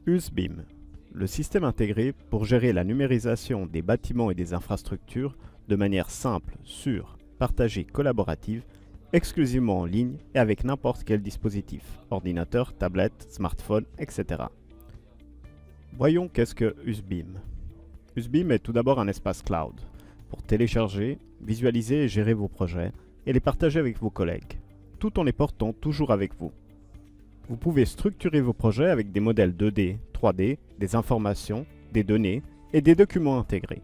USB-IM, le système intégré pour gérer la numérisation des bâtiments et des infrastructures de manière simple, sûre, partagée, collaborative, exclusivement en ligne et avec n'importe quel dispositif, ordinateur, tablette, smartphone, etc. Voyons qu'est-ce que USB-IM. USB-IM est tout d'abord un espace cloud pour télécharger, visualiser et gérer vos projets et les partager avec vos collègues, tout en les portant toujours avec vous. Vous pouvez structurer vos projets avec des modèles 2D, 3D, des informations, des données et des documents intégrés.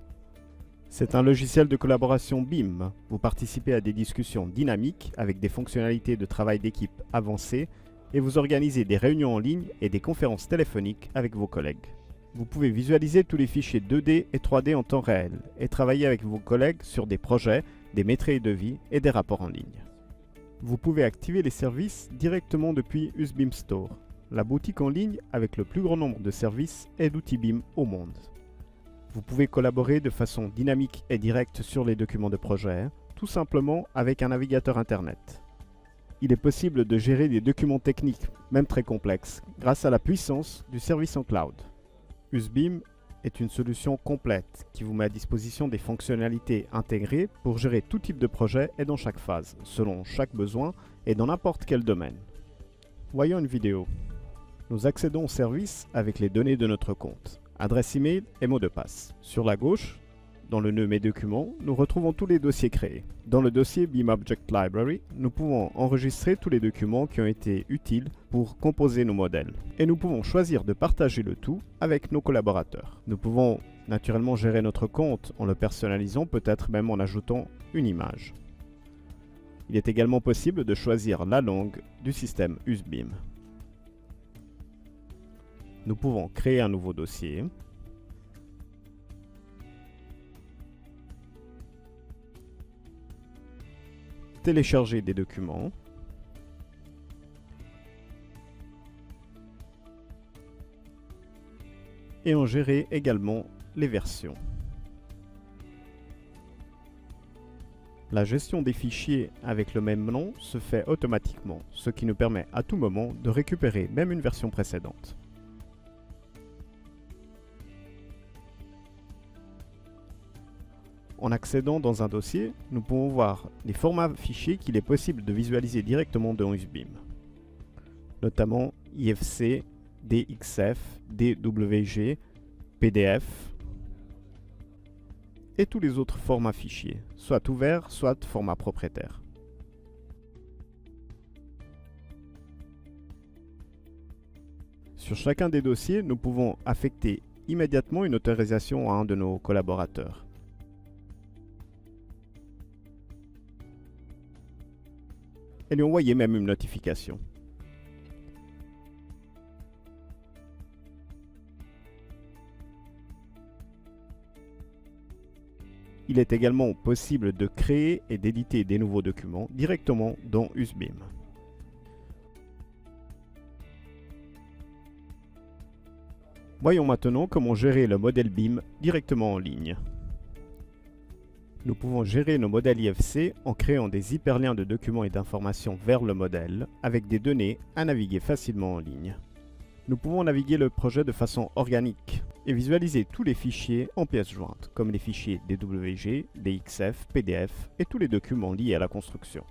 C'est un logiciel de collaboration BIM. Vous participez à des discussions dynamiques avec des fonctionnalités de travail d'équipe avancées et vous organisez des réunions en ligne et des conférences téléphoniques avec vos collègues. Vous pouvez visualiser tous les fichiers 2D et 3D en temps réel et travailler avec vos collègues sur des projets, des maîtrises de vie et des rapports en ligne. Vous pouvez activer les services directement depuis USB-IM Store, la boutique en ligne avec le plus grand nombre de services et d'outils BIM au monde. Vous pouvez collaborer de façon dynamique et directe sur les documents de projet, tout simplement avec un navigateur Internet. Il est possible de gérer des documents techniques, même très complexes, grâce à la puissance du service en cloud. USB-IM est une solution complète qui vous met à disposition des fonctionnalités intégrées pour gérer tout type de projet et dans chaque phase, selon chaque besoin et dans n'importe quel domaine. Voyons une vidéo. Nous accédons au service avec les données de notre compte, adresse email et mot de passe. Sur la gauche, dans le nœud Mes documents, nous retrouvons tous les dossiers créés. Dans le dossier BIM Object Library, nous pouvons enregistrer tous les documents qui ont été utiles pour composer nos modèles. Et nous pouvons choisir de partager le tout avec nos collaborateurs. Nous pouvons naturellement gérer notre compte en le personnalisant, peut-être même en ajoutant une image. Il est également possible de choisir la langue du système USB-IM. Nous pouvons créer un nouveau dossier. Télécharger des documents. Et en gérer également les versions. La gestion des fichiers avec le même nom se fait automatiquement, ce qui nous permet à tout moment de récupérer même une version précédente. En accédant dans un dossier, nous pouvons voir les formats fichiers qu'il est possible de visualiser directement dans USB-IM, notamment IFC, DXF, DWG, PDF et tous les autres formats fichiers, soit ouverts, soit format propriétaire. Sur chacun des dossiers, nous pouvons affecter immédiatement une autorisation à un de nos collaborateurs. Et lui envoyer même une notification. Il est également possible de créer et d'éditer des nouveaux documents directement dans USB-IM. Voyons maintenant comment gérer le modèle BIM directement en ligne. Nous pouvons gérer nos modèles IFC en créant des hyperliens de documents et d'informations vers le modèle, avec des données à naviguer facilement en ligne. Nous pouvons naviguer le projet de façon organique et visualiser tous les fichiers en pièces jointes, comme les fichiers DWG, DXF, PDF et tous les documents liés à la construction.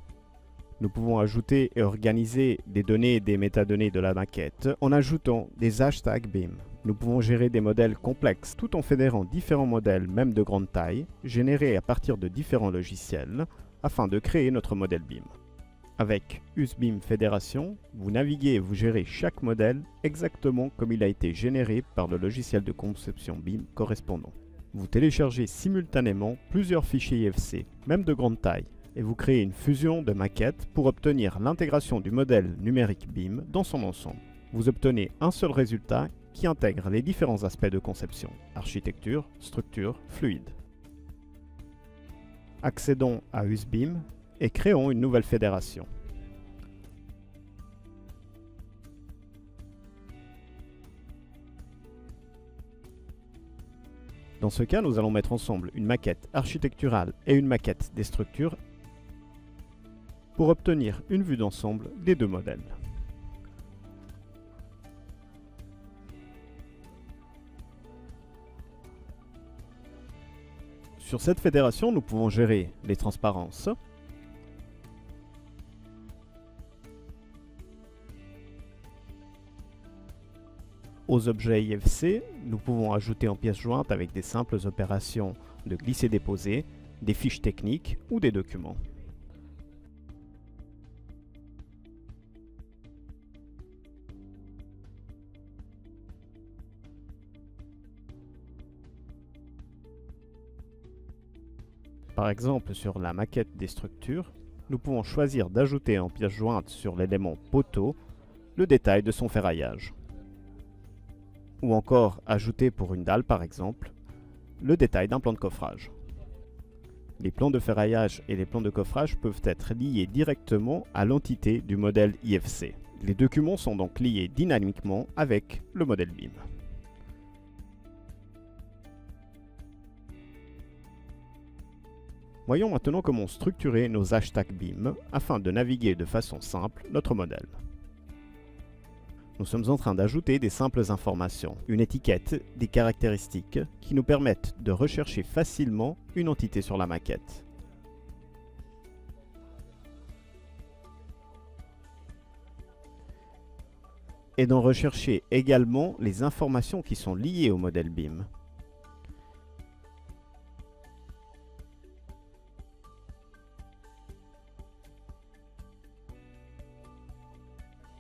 Nous pouvons ajouter et organiser des données et des métadonnées de la maquette en ajoutant des hashtags BIM. Nous pouvons gérer des modèles complexes tout en fédérant différents modèles, même de grande taille, générés à partir de différents logiciels, afin de créer notre modèle BIM. Avec USB-IM Fédération, vous naviguez et vous gérez chaque modèle exactement comme il a été généré par le logiciel de conception BIM correspondant. Vous téléchargez simultanément plusieurs fichiers IFC, même de grande taille, et vous créez une fusion de maquettes pour obtenir l'intégration du modèle numérique BIM dans son ensemble. Vous obtenez un seul résultat qui intègre les différents aspects de conception, architecture, structure, fluide. Accédons à USB-IM et créons une nouvelle fédération. Dans ce cas, nous allons mettre ensemble une maquette architecturale et une maquette des structures pour obtenir une vue d'ensemble des deux modèles. Sur cette fédération, nous pouvons gérer les transparences, aux objets IFC, nous pouvons ajouter en pièces jointes avec des simples opérations de glisser-déposer, des fiches techniques ou des documents. Par exemple, sur la maquette des structures, nous pouvons choisir d'ajouter en pièce jointe sur l'élément poteau le détail de son ferraillage. Ou encore ajouter pour une dalle par exemple, le détail d'un plan de coffrage. Les plans de ferraillage et les plans de coffrage peuvent être liés directement à l'entité du modèle IFC. Les documents sont donc liés dynamiquement avec le modèle BIM. Voyons maintenant comment structurer nos hashtags BIM afin de naviguer de façon simple notre modèle. Nous sommes en train d'ajouter des simples informations, une étiquette, des caractéristiques qui nous permettent de rechercher facilement une entité sur la maquette. Et d'en rechercher également les informations qui sont liées au modèle BIM.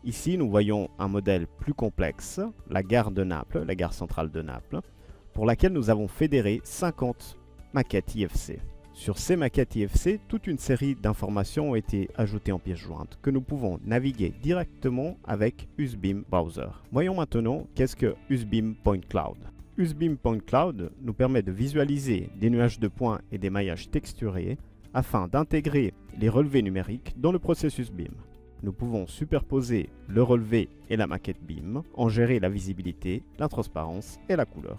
Ici, nous voyons un modèle plus complexe, la gare de Naples, la gare centrale de Naples, pour laquelle nous avons fédéré 50 maquettes IFC. Sur ces maquettes IFC, toute une série d'informations ont été ajoutées en pièces jointes que nous pouvons naviguer directement avec USBIM Browser. Voyons maintenant qu'est-ce que USBIM Point Cloud. USBIM Point Cloud nous permet de visualiser des nuages de points et des maillages texturés afin d'intégrer les relevés numériques dans le processus BIM. Nous pouvons superposer le relevé et la maquette BIM, en gérer la visibilité, la transparence et la couleur.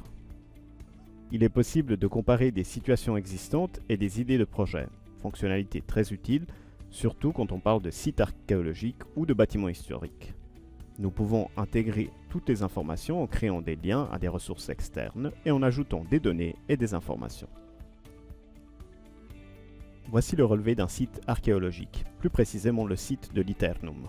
Il est possible de comparer des situations existantes et des idées de projet, fonctionnalité très utile, surtout quand on parle de sites archéologiques ou de bâtiments historiques. Nous pouvons intégrer toutes les informations en créant des liens à des ressources externes et en ajoutant des données et des informations. Voici le relevé d'un site archéologique, plus précisément le site de l'Iternum.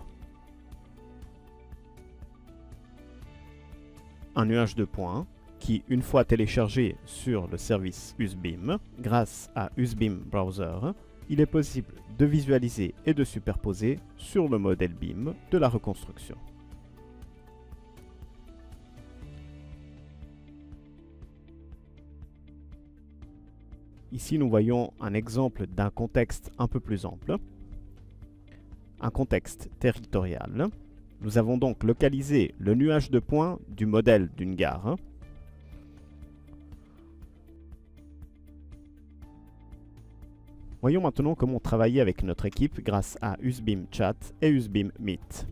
Un nuage de points qui, une fois téléchargé sur le service USBIM, grâce à USBIM Browser, il est possible de visualiser et de superposer sur le modèle BIM de la reconstruction. Ici, nous voyons un exemple d'un contexte un peu plus ample, un contexte territorial. Nous avons donc localisé le nuage de points du modèle d'une gare. Voyons maintenant comment travailler avec notre équipe grâce à USBIM Chat et USBIM Meet.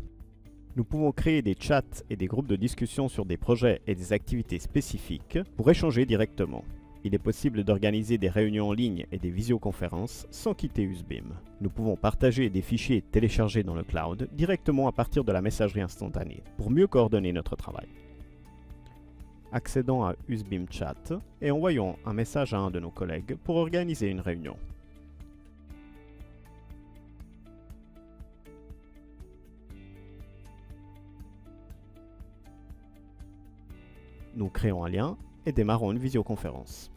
Nous pouvons créer des chats et des groupes de discussion sur des projets et des activités spécifiques pour échanger directement. Il est possible d'organiser des réunions en ligne et des visioconférences sans quitter USBIM. Nous pouvons partager des fichiers téléchargés dans le cloud directement à partir de la messagerie instantanée pour mieux coordonner notre travail. Accédons à USBIM Chat et envoyons un message à un de nos collègues pour organiser une réunion. Nous créons un lien et démarrons une visioconférence.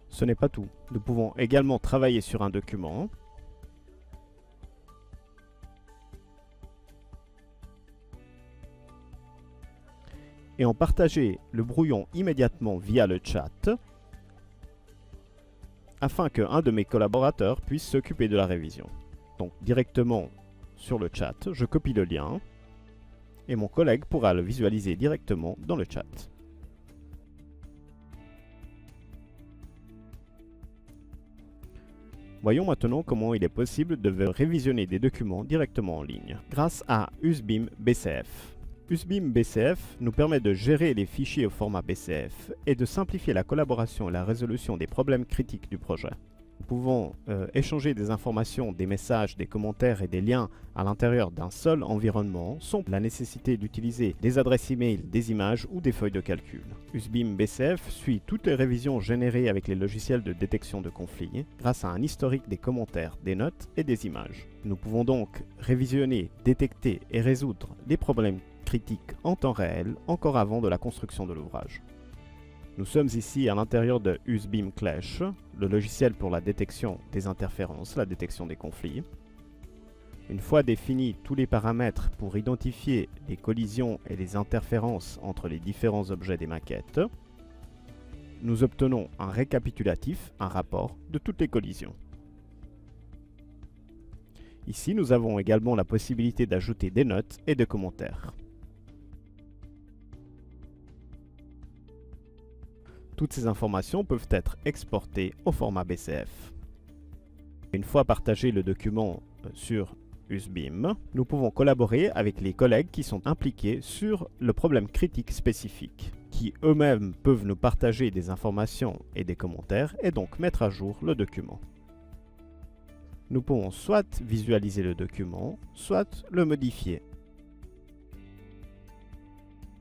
Ce n'est pas tout. Nous pouvons également travailler sur un document et en partager le brouillon immédiatement via le chat afin qu'un de mes collaborateurs puisse s'occuper de la révision. Donc directement sur le chat, je copie le lien et mon collègue pourra le visualiser directement dans le chat. Voyons maintenant comment il est possible de révisionner des documents directement en ligne grâce à USBIM BCF. USBIM BCF nous permet de gérer les fichiers au format BCF et de simplifier la collaboration et la résolution des problèmes critiques du projet. Nous pouvons échanger des informations, des messages, des commentaires et des liens à l'intérieur d'un seul environnement sans la nécessité d'utiliser des adresses e-mail, des images ou des feuilles de calcul. USBIM BCF suit toutes les révisions générées avec les logiciels de détection de conflits grâce à un historique des commentaires, des notes et des images. Nous pouvons donc révisionner, détecter et résoudre les problèmes critiques en temps réel encore avant de la construction de l'ouvrage. Nous sommes ici à l'intérieur de USBIM Clash, le logiciel pour la détection des interférences, la détection des conflits. Une fois définis tous les paramètres pour identifier les collisions et les interférences entre les différents objets des maquettes, nous obtenons un récapitulatif, un rapport de toutes les collisions. Ici, nous avons également la possibilité d'ajouter des notes et des commentaires. Toutes ces informations peuvent être exportées au format BCF. Une fois partagé le document sur USBIM, nous pouvons collaborer avec les collègues qui sont impliqués sur le problème critique spécifique, qui eux-mêmes peuvent nous partager des informations et des commentaires et donc mettre à jour le document. Nous pouvons soit visualiser le document, soit le modifier.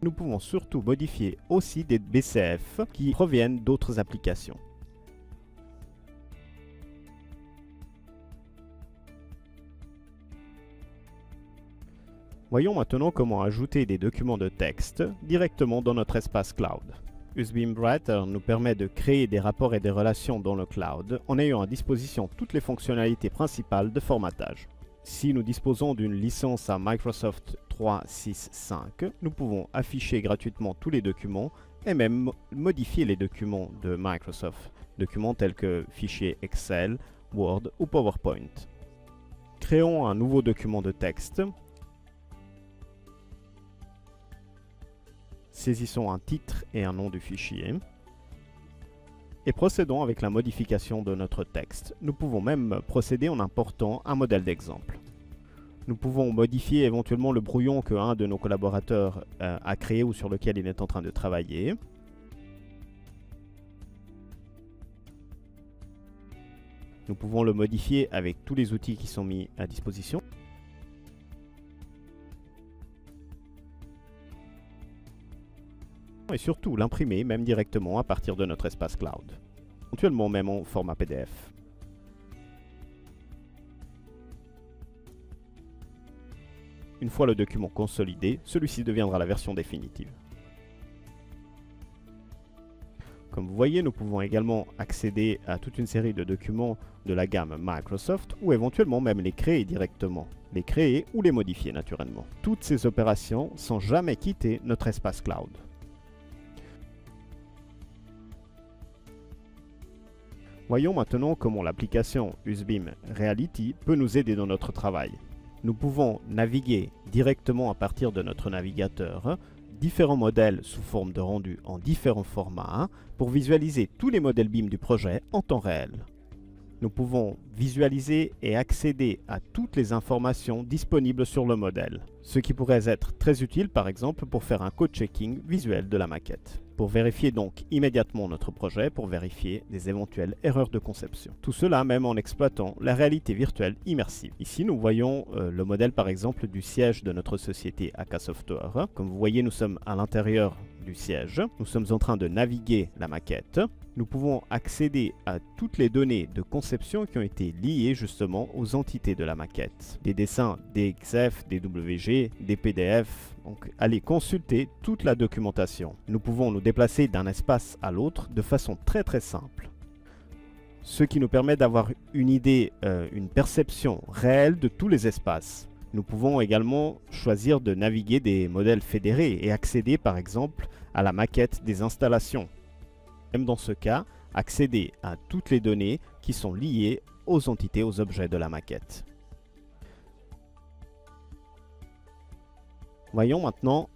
Nous pouvons surtout modifier aussi des BCF qui proviennent d'autres applications. Voyons maintenant comment ajouter des documents de texte directement dans notre espace cloud. USBIM Writer nous permet de créer des rapports et des relations dans le cloud en ayant à disposition toutes les fonctionnalités principales de formatage. Si nous disposons d'une licence à Microsoft 365, nous pouvons afficher gratuitement tous les documents et même modifier les documents de Microsoft, documents tels que fichiers Excel, Word ou PowerPoint. Créons un nouveau document de texte. Saisissons un titre et un nom du fichier. Et procédons avec la modification de notre texte. Nous pouvons même procéder en important un modèle d'exemple. Nous pouvons modifier éventuellement le brouillon que un de nos collaborateurs a créé ou sur lequel il est en train de travailler. Nous pouvons le modifier avec tous les outils qui sont mis à disposition. Et surtout l'imprimer même directement à partir de notre espace cloud, éventuellement même en format PDF. Une fois le document consolidé, celui-ci deviendra la version définitive. Comme vous voyez, nous pouvons également accéder à toute une série de documents de la gamme Microsoft ou éventuellement même les créer directement, les créer ou les modifier naturellement. Toutes ces opérations sans jamais quitter notre espace cloud. Voyons maintenant comment l'application USBIM Reality peut nous aider dans notre travail. Nous pouvons naviguer directement à partir de notre navigateur différents modèles sous forme de rendu en différents formats pour visualiser tous les modèles BIM du projet en temps réel. Nous pouvons visualiser et accéder à toutes les informations disponibles sur le modèle, ce qui pourrait être très utile par exemple pour faire un code-checking visuel de la maquette, pour vérifier donc immédiatement notre projet, pour vérifier des éventuelles erreurs de conception. Tout cela même en exploitant la réalité virtuelle immersive. Ici nous voyons le modèle par exemple du siège de notre société AK Software. Comme vous voyez, nous sommes à l'intérieur du siège, nous sommes en train de naviguer la maquette. Nous pouvons accéder à toutes les données de conception qui ont été liées justement aux entités de la maquette. Des dessins, des XF, des WG, des PDF. Donc allez consulter toute la documentation. Nous pouvons nous déplacer d'un espace à l'autre de façon très simple. Ce qui nous permet d'avoir une idée, une perception réelle de tous les espaces. Nous pouvons également choisir de naviguer des modèles fédérés et accéder par exemple à la maquette des installations. Même dans ce cas, accéder à toutes les données qui sont liées aux entités, aux objets de la maquette. Voyons maintenant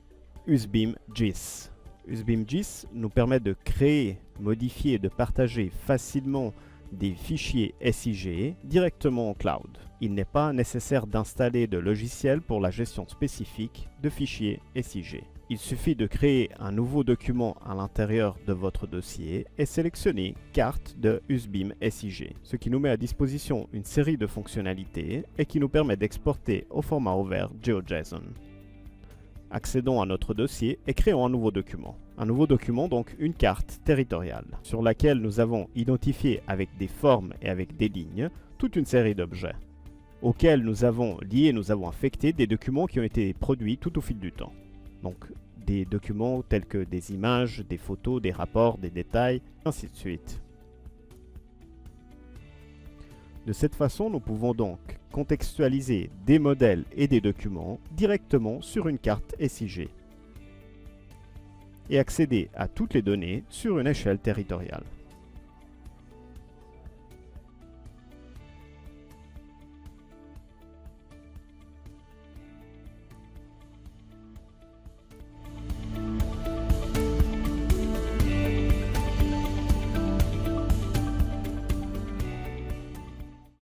USBIM GIS. USBIM GIS nous permet de créer, modifier et de partager facilement des fichiers SIG directement en cloud. Il n'est pas nécessaire d'installer de logiciel pour la gestion spécifique de fichiers SIG. Il suffit de créer un nouveau document à l'intérieur de votre dossier et sélectionner Carte de USBIM SIG, ce qui nous met à disposition une série de fonctionnalités et qui nous permet d'exporter au format ouvert GeoJSON. Accédons à notre dossier et créons un nouveau document. Un nouveau document, donc une carte territoriale, sur laquelle nous avons identifié avec des formes et avec des lignes toute une série d'objets, auxquels nous avons affecté des documents qui ont été produits tout au fil du temps. Donc des documents tels que des images, des photos, des rapports, des détails, ainsi de suite. De cette façon, nous pouvons donc contextualiser des modèles et des documents directement sur une carte SIG et accéder à toutes les données sur une échelle territoriale.